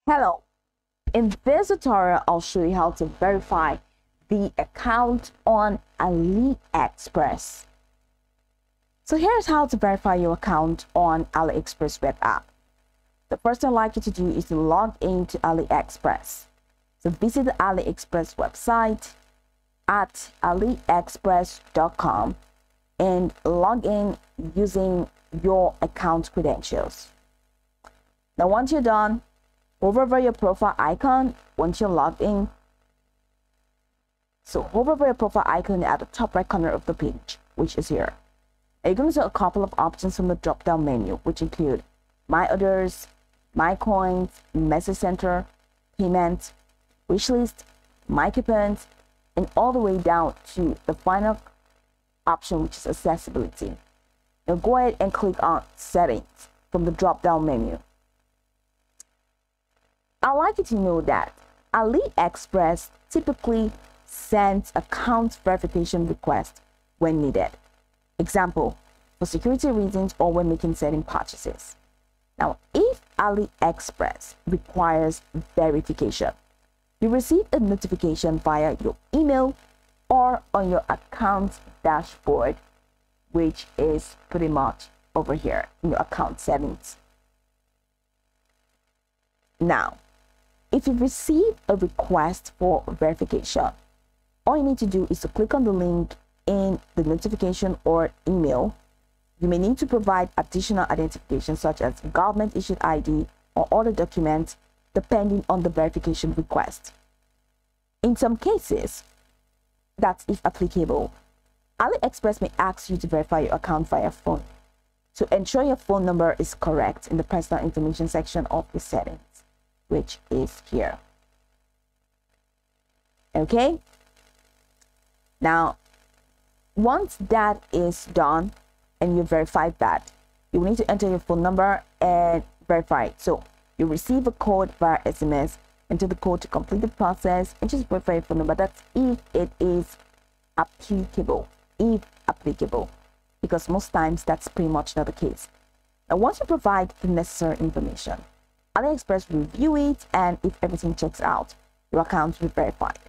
Hello, in this tutorial I'll show you how to verify the account on AliExpress. So here's how to verify your account on AliExpress web app. The first thing I'd like you to do is to log into AliExpress. So visit the AliExpress website at aliexpress.com and log in using your account credentials. Now once you're done, hover over your profile icon once you're logged in. So hover over your profile icon at the top right corner of the page, which is here. And you're going to see a couple of options from the drop down menu, which include My Orders, My Coins, Message Center, Payment, Wishlist, My Coupons, and all the way down to the final option, which is Accessibility. Now go ahead and click on Settings from the drop down menu. I'd like you to know that AliExpress typically sends account verification requests when needed. Example, for security reasons or when making certain purchases. Now, if AliExpress requires verification, you receive a notification via your email or on your account dashboard, which is pretty much over here in your account settings. Now, if you receive a request for verification, all you need to do is to click on the link in the notification or email. You may need to provide additional identification such as government issued ID or other documents depending on the verification request. In some cases, that's if applicable, AliExpress may ask you to verify your account via phone. So ensure your phone number is correct in the personal information section of the settings, which is here. Okay, now once that is done and you verified that, you will need to enter your phone number and verify it. So you receive a code via SMS, enter the code to complete the process and just verify your phone number. That's if it is applicable, because most times that's pretty much not the case. Now once you provide the necessary information, AliExpress will review it, and if everything checks out, your account will be verified.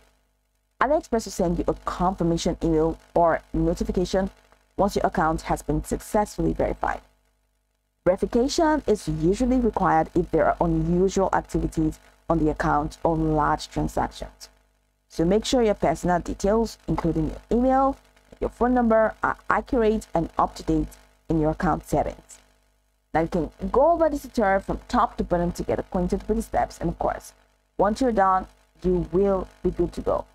AliExpress will send you a confirmation email or notification once your account has been successfully verified. Verification is usually required if there are unusual activities on the account or large transactions. So make sure your personal details, including your email, your phone number, are accurate and up to date in your account settings. Now you can go over this tutorial from top to bottom to get acquainted with the steps, and of course, once you're done, you will be good to go.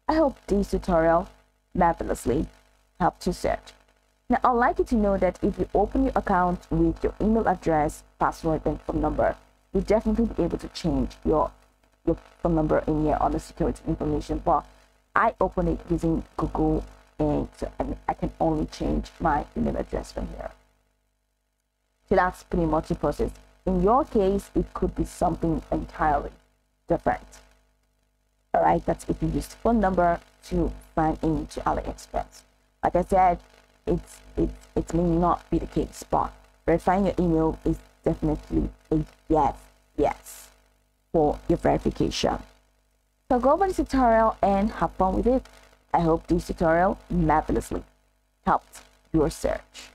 I hope this tutorial marvelously helped you search. Now I'd like you to know that if you open your account with your email address, password, and phone number, you'll definitely be able to change your phone number in here on the security information. But I open it using Google, and so I can only change my email address from here. So that's pretty much the process. In your case, it could be something entirely different. All right, that's if you use the phone number to sign into AliExpress. Like I said, it may not be the case, but verifying your email is definitely a yes for your verification. So go over this tutorial and have fun with it. I hope this tutorial marvelously helped your search.